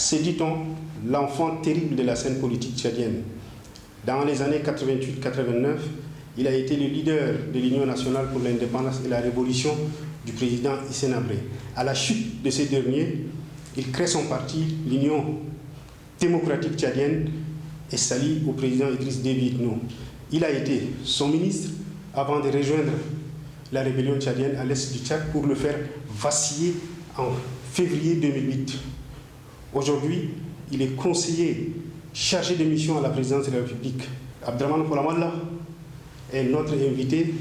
C'est, dit-on, l'enfant terrible de la scène politique tchadienne. Dans les années 88-89, il a été le leader de l'Union nationale pour l'indépendance et la révolution du président Hissène Habré. À la chute de ce dernier, il crée son parti, l'Union démocratique tchadienne, et s'allie au président Idriss Déby Itno. Il a été son ministre avant de rejoindre la rébellion tchadienne à l'est du Tchad pour le faire vaciller en février 2008. Aujourd'hui, il est conseiller chargé de mission à la présidence de la République. Abdraman Koulamalla est notre invité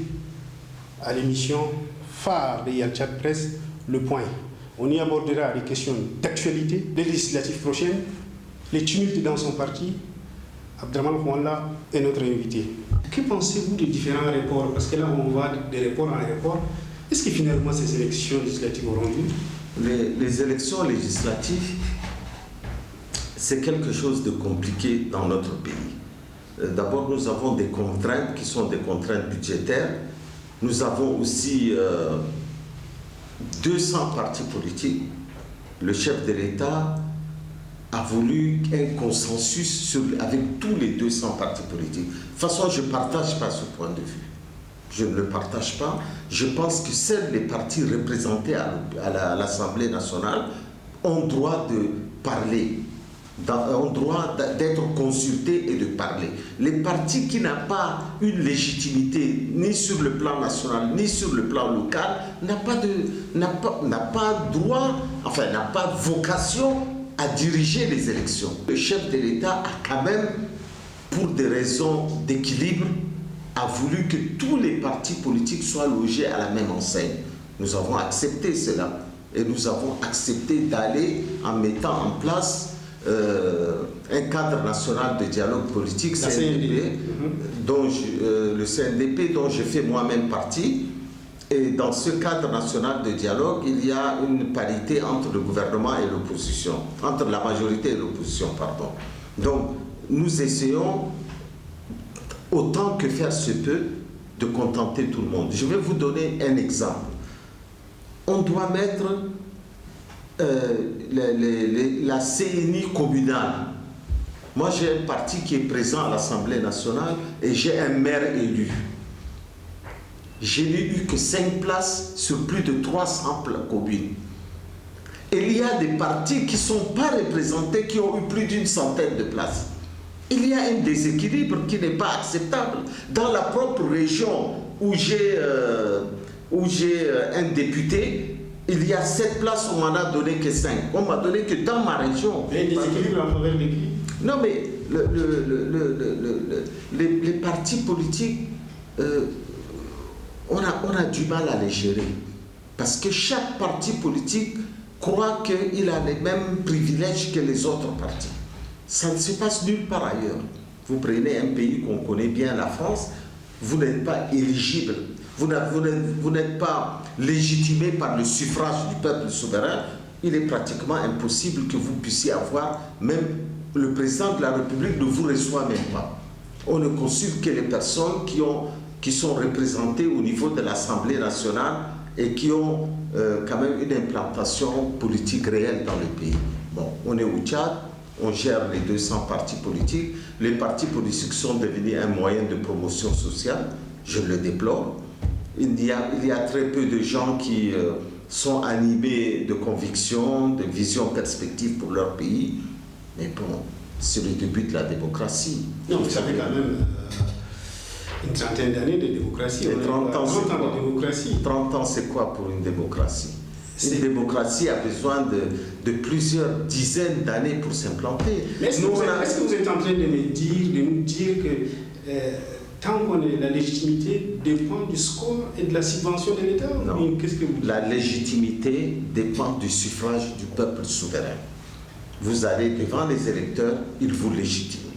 à l'émission phare de Yal Tchad Presse, Le Point. On y abordera les questions d'actualité, des législatives prochaines, les tumultes dans son parti. Abdraman Koulamalla est notre invité. Que pensez-vous des différents reports? Parce que là, on va des reports en report. Est-ce que finalement ces élections législatives auront lieu? Les élections législatives, c'est quelque chose de compliqué dans notre pays. D'abord, nous avons des contraintes qui sont des contraintes budgétaires. Nous avons aussi 200 partis politiques. Le chef de l'État a voulu un consensus avec tous les 200 partis politiques. De toute façon, je ne partage pas ce point de vue. Je ne le partage pas. Je pense que seuls les partis représentés à l'Assemblée nationale ont droit de parler, ont droit d'être consultés et de parler. Les partis qui n'ont pas une légitimité ni sur le plan national ni sur le plan local n'a pas droit, enfin n'a pas vocation à diriger les élections. Le chef de l'État a quand même, pour des raisons d'équilibre, a voulu que tous les partis politiques soient logés à la même enseigne. Nous avons accepté cela et nous avons accepté d'aller en mettant en place un cadre national de dialogue politique, CNDP, le CNDP dont je fais moi-même partie. Et dans ce cadre national de dialogue, il y a une parité entre le gouvernement et l'opposition, entre la majorité et l'opposition, pardon. Donc, nous essayons, autant que faire se peut, de contenter tout le monde. Je vais vous donner un exemple. On doit mettre la CNI communale. Moi, j'ai un parti qui est présent à l'Assemblée nationale et j'ai un maire élu. Je n'ai eu que 5 places sur plus de 300 communes. Et il y a des partis qui ne sont pas représentés, qui ont eu plus d'une centaine de places. Il y a un déséquilibre qui n'est pas acceptable. Dans la propre région où j'ai un député, il y a 7 places, on m'en a donné que 5. On m'a donné que dans ma région. Un déséquilibre en faveur de qui? Non, mais les partis politiques, on a du mal à les gérer. Parce que chaque parti politique croit qu'il a les mêmes privilèges que les autres partis. Ça ne se passe nulle part ailleurs. Vous prenez un pays qu'on connaît bien, la France, vous n'êtes pas éligible. Vous n'êtes pas légitimé par le suffrage du peuple souverain. Il est pratiquement impossible que vous puissiez avoir, même le président de la République ne vous reçoit même pas. On ne consulte que les personnes qui sont représentées au niveau de l'Assemblée nationale et qui ont quand même une implantation politique réelle dans le pays. Bon, on est au Tchad, on gère les 200 partis politiques. Les partis politiques sont devenus un moyen de promotion sociale, je le déplore. Il y a très peu de gens qui sont animés de convictions, de visions, perspectives pour leur pays. Mais bon, c'est le début de la démocratie. Non, vous savez quand même une trentaine d'années de démocratie. 30 ans, c'est quoi? De démocratie. 30 ans, c'est quoi pour une démocratie? Une démocratie a besoin de plusieurs dizaines d'années pour s'implanter. Est-ce que vous êtes en train de nous dire que tant qu'on est, la légitimité dépend du score et de la subvention de l'État? Non. Qu'est-ce que vous dites? La légitimité dépend du suffrage du peuple souverain. Vous allez devant les électeurs, ils vous légitiment.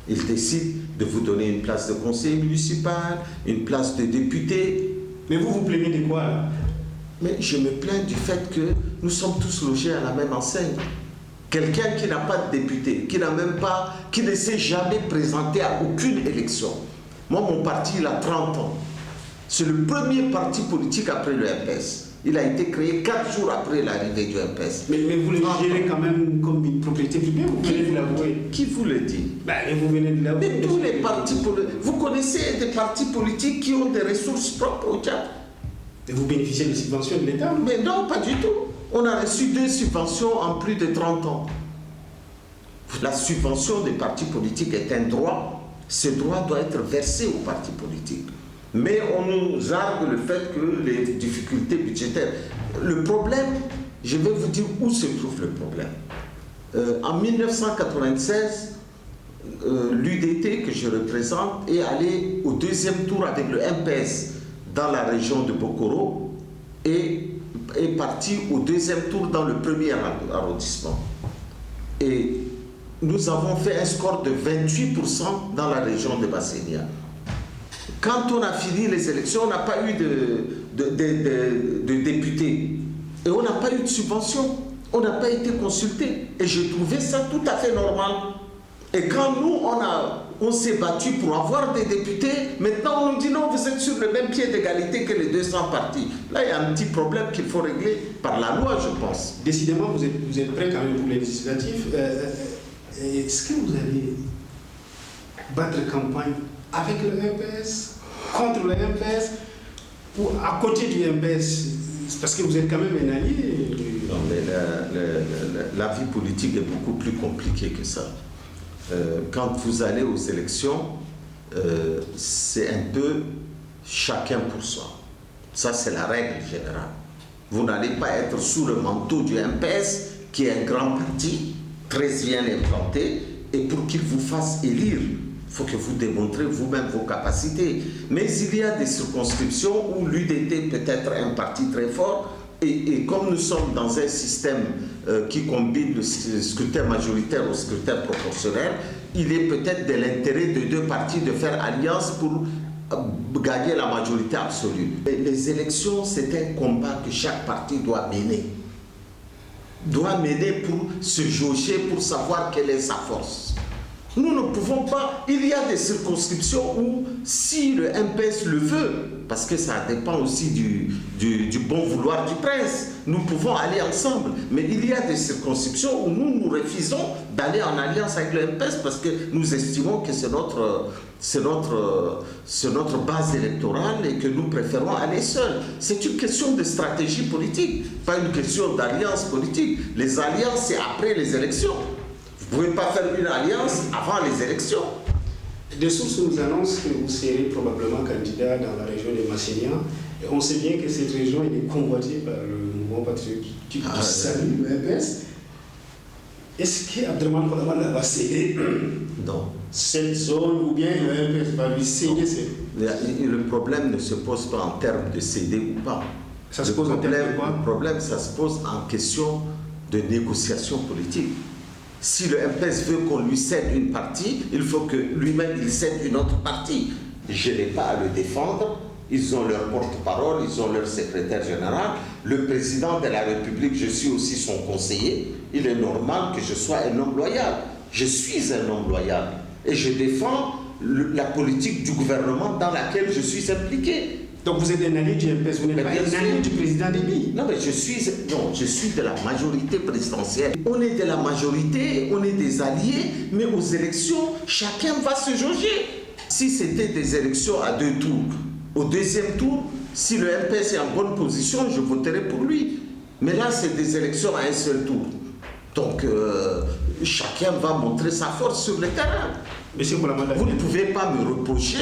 Ils décident de vous donner une place de conseiller municipal, une place de député. Mais vous plaignez de quoi là? Mais je me plains du fait que nous sommes tous logés à la même enseigne. Quelqu'un qui n'a pas de député, qui ne s'est jamais présenté à aucune élection. Moi, mon parti, il a 30 ans. C'est le premier parti politique après le RPS. Il a été créé 4 jours après l'arrivée du MPS. Mais vous le gérez quand même comme une propriété privée, vous venez de l'avouer. Qui vous le dit? Vous venez de l'avouer. Mais tous les partis politiques, vous connaissez des partis politiques qui ont des ressources propres au Tchad? Et vous bénéficiez des subventions de l'État? Mais non, pas du tout. On a reçu 2 subventions en plus de 30 ans. La subvention des partis politiques est un droit. Ce droit doit être versé aux partis politiques. Mais on nous argue le fait que les difficultés budgétaires. Le problème, je vais vous dire où se trouve le problème. En 1996, l'UDT que je représente est allé au 2e tour avec le MPS dans la région de Bokoro et est parti au 2e tour dans le 1er arrondissement. Et nous avons fait un score de 28% dans la région de Bassenia. Quand on a fini les élections, on n'a pas eu de députés. Et on n'a pas eu de subvention. On n'a pas été consulté. Et j'ai trouvé ça tout à fait normal. Et quand nous, on s'est battu pour avoir des députés, maintenant on nous dit non, vous êtes sur le même pied d'égalité que les 200 partis. Là, il y a un petit problème qu'il faut régler par la loi, je pense. Décidément, vous êtes prêts quand même pour les législatives. Est-ce que vous allez battre campagne avec le MPS, contre le MPS ou à côté du MPS? Parce que vous êtes quand même un allié. Non, mais la vie politique est beaucoup plus compliquée que ça. Quand vous allez aux élections, c'est un peu chacun pour soi. Ça, c'est la règle générale. Vous n'allez pas être sous le manteau du MPS, qui est un grand parti, très bien implanté, et pour qu'il vous fasse élire, il faut que vous démontrez vous-même vos capacités. Mais il y a des circonscriptions où l'UDT peut être un parti très fort, et comme nous sommes dans un système qui combine le scrutin majoritaire au scrutin proportionnel, il est peut-être de l'intérêt de 2 partis de faire alliance pour gagner la majorité absolue. Les élections, c'est un combat que chaque parti doit mener. Doit mener pour se jauger, pour savoir quelle est sa force. Nous ne pouvons pas, il y a des circonscriptions où si le MPS le veut, parce que ça dépend aussi du bon vouloir du prince, nous pouvons aller ensemble. Mais il y a des circonscriptions où nous refusons d'aller en alliance avec le MPS parce que nous estimons que c'est notre base électorale et que nous préférons aller seuls. C'est une question de stratégie politique, pas une question d'alliance politique. Les alliances, c'est après les élections. Vous ne pouvez pas faire une alliance avant les élections. Des sources nous annoncent que vous serez probablement candidat dans la région de Massénia. Et on sait bien que cette région est convoitée par le mouvement patriotique du Salut, le MPS. Est-ce qu'Abdraman Kodamala va céder cette zone ou bien le MPS va lui céder Le problème ne se pose pas en termes de céder ou pas. Ça se pose en termes de quoi? Le problème, ça se pose en question de négociation politique. Si le MPS veut qu'on lui cède une partie, il faut que lui-même il cède une autre partie. Je n'ai pas à le défendre. Ils ont leur porte-parole, ils ont leur secrétaire général. Le président de la République, je suis aussi son conseiller. Il est normal que je sois un homme loyal. Je suis un homme loyal. Et je défends la politique du gouvernement dans laquelle je suis impliqué. Donc vous êtes un allié du MPS, vous n'êtes pas un allié du président Déby. Non, mais je suis de la majorité présidentielle. On est de la majorité, on est des alliés, mais aux élections, chacun va se jauger. Si c'était des élections à 2 tours, au 2e tour, si le MPS est en bonne position, je voterai pour lui. Mais là, c'est des élections à un seul tour. Donc, chacun va montrer sa force sur le terrain. Monsieur Koulamanda, vous ne pouvez pas me reprocher.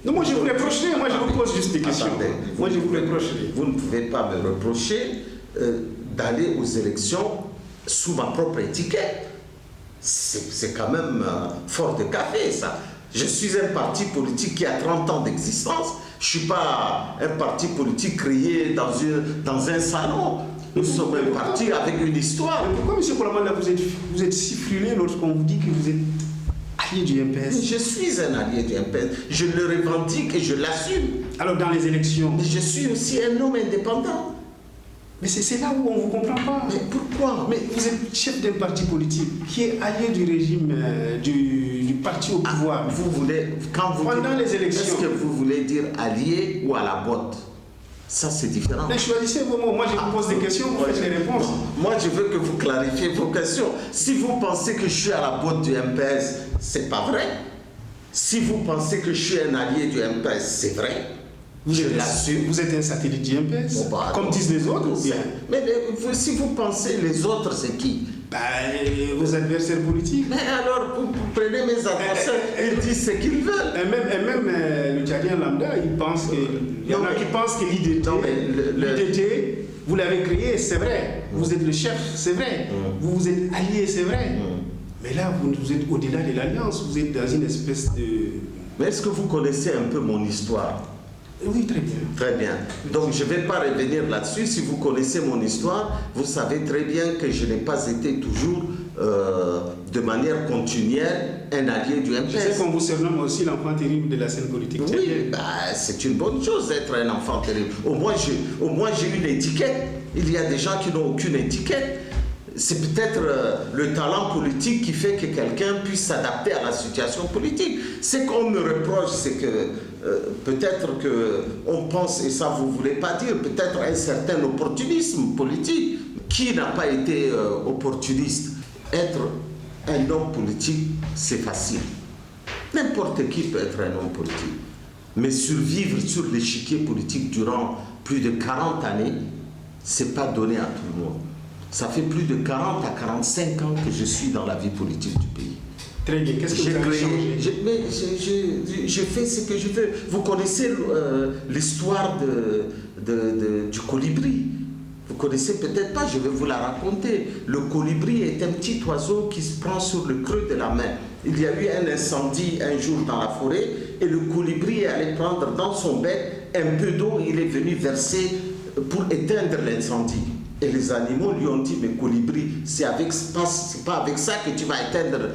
Non, moi je vous reprocherai, moi je vous pose juste des questions. Attendez, moi je vous reprocherai. Vous ne pouvez pas me reprocher d'aller aux élections sous ma propre étiquette. C'est quand même fort de café, ça. Je suis un parti politique qui a 30 ans d'existence. Je ne suis pas un parti politique créé dans un salon. Nous sommes un parti avec une histoire. Mais pourquoi, M. Koulamanda, vous êtes si frilé lorsqu'on vous dit que vous êtes allié du MPS? Mais je suis un allié du MPS. Je le revendique et je l'assume. Alors dans les élections? Mais je suis aussi un homme indépendant. Mais c'est là où on ne vous comprend pas. Mais pourquoi? Mais vous êtes chef d'un parti politique qui est allié du régime du parti au pouvoir. Vous voulez, quand vous pendant les élections. Est-ce que vous voulez dire allié ou à la botte? Ça, c'est différent. Mais choisissez vos mots. Moi, je vous pose des questions, vous faites les réponses. Moi, je veux que vous clarifiez vos questions. Si vous pensez que je suis à la botte du MPS, c'est pas vrai. Si vous pensez que je suis un allié du MPS, c'est vrai. Vous êtes un satellite du MPS, comme disent les autres, ou bien? Mais si vous pensez, les autres, c'est qui? Vos adversaires politiques. Mais alors, vous prenez mes adversaires, ils disent ce qu'ils veulent. Et même le Tchadien lambda, il pense que, il y en a qui pensent que l'IDT, vous l'avez créé, c'est vrai. Vous êtes le chef, c'est vrai. Vous êtes allié, c'est vrai. Mais là, vous êtes au-delà de l'alliance, vous êtes dans une espèce de... Mais est-ce que vous connaissez un peu mon histoire? Oui, très bien. Très bien. Donc, je ne vais pas revenir là-dessus. Si vous connaissez mon histoire, vous savez très bien que je n'ai pas été toujours, de manière continuelle, un allié du MPS. Je sais qu'on vous surnomme aussi l'enfant terrible de la scène politique. Oui, c'est une bonne chose d'être un enfant terrible. Au moins, j'ai une étiquette. Il y a des gens qui n'ont aucune étiquette. C'est peut-être le talent politique qui fait que quelqu'un puisse s'adapter à la situation politique. Ce qu'on me reproche, c'est que peut-être qu'on pense, et ça vous ne voulez pas dire, peut-être un certain opportunisme politique. Qui n'a pas été opportuniste? Être un homme politique, c'est facile. N'importe qui peut être un homme politique. Mais survivre sur l'échiquier politique durant plus de 40 années, ce n'est pas donné à tout le monde. Ça fait plus de 40 à 45 ans que je suis dans la vie politique du pays. Très bien. Qu'est-ce que vous avez changé? Je fais ce que je veux. Vous connaissez l'histoire du colibri. Vous connaissez peut-être pas, je vais vous la raconter. Le colibri est un petit oiseau qui se prend sur le creux de la main. Il y a eu un incendie un jour dans la forêt et le colibri est allé prendre dans son bec un peu d'eau. Il est venu verser pour éteindre l'incendie. Et les animaux lui ont dit, mais colibri, c'est pas avec ça que tu vas éteindre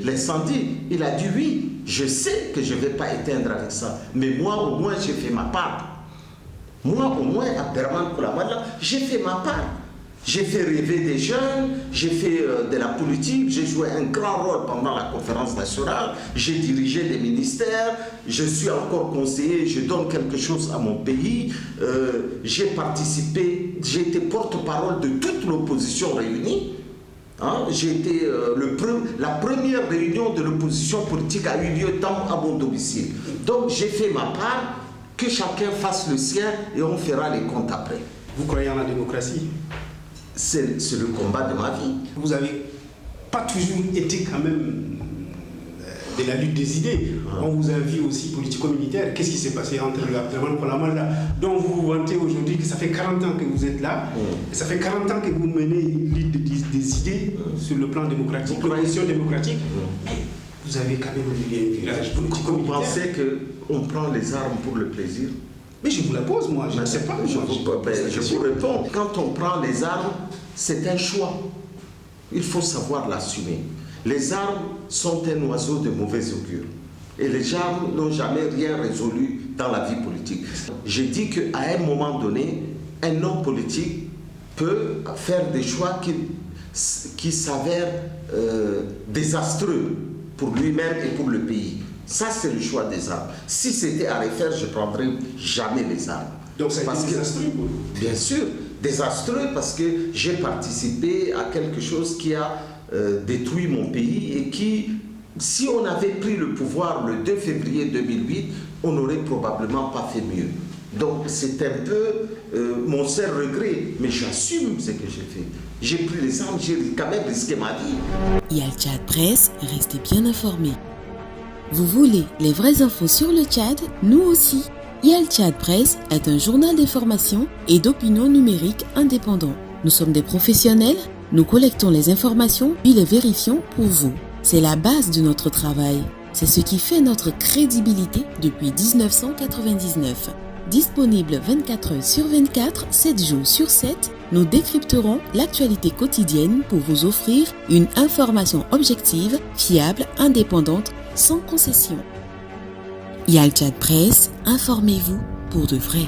l'incendie. Il a dit, oui, je sais que je ne vais pas éteindre avec ça. Mais moi, au moins, j'ai fait ma part. Moi, au moins, à Berman Koulamala, j'ai fait ma part. J'ai fait rêver des jeunes, j'ai fait de la politique, j'ai joué un grand rôle pendant la conférence nationale, j'ai dirigé des ministères, je suis encore conseiller, je donne quelque chose à mon pays, j'ai participé, j'ai été porte-parole de toute l'opposition réunie. J'ai été la première réunion de l'opposition politique a eu lieu à mon domicile. Donc j'ai fait ma part, que chacun fasse le sien et on fera les comptes après. Vous croyez en la démocratie? C'est le combat de ma vie. Vous n'avez pas toujours été quand même de la lutte des idées. On vous a vu aussi politico-militaire. Qu'est-ce qui s'est passé entre Abdelrahmane Koulamala, dont vous vous vantez aujourd'hui que ça fait 40 ans que vous êtes là, et ça fait 40 ans que vous menez une lutte des idées sur le plan démocratique, l'opposition démocratique, mais vous avez quand même eu un virage politico-militaire. Vous pensez qu'on prend les armes pour le plaisir? Mais je vous la pose, moi, je ne sais pas. Je vous réponds. Quand on prend les armes, c'est un choix. Il faut savoir l'assumer. Les armes sont un oiseau de mauvais augure. Et les armes n'ont jamais rien résolu dans la vie politique. J'ai dit qu'à un moment donné, un homme politique peut faire des choix qui s'avèrent désastreux pour lui-même et pour le pays. Ça, c'est le choix des armes. Si c'était à refaire, je ne prendrais jamais les armes. Donc ça a été désastreux pour vous? Bien sûr, désastreux parce que j'ai participé à quelque chose qui a détruit mon pays et qui, si on avait pris le pouvoir le 2 février 2008, on n'aurait probablement pas fait mieux. Donc c'est un peu mon seul regret, mais j'assume ce que j'ai fait. J'ai pris les armes, j'ai quand même risqué ma vie. Yaltchad Presse, restez bien informés. Vous voulez les vraies infos sur le Tchad? Nous aussi. Yaltchad Presse est un journal d'information et d'opinion numérique indépendant. Nous sommes des professionnels, nous collectons les informations puis les vérifions pour vous. C'est la base de notre travail. C'est ce qui fait notre crédibilité depuis 1999. Disponible 24 heures sur 24, 7 jours sur 7, nous décrypterons l'actualité quotidienne pour vous offrir une information objective, fiable, indépendante, sans concession. Yaltchad Presse, informez-vous pour de vrai.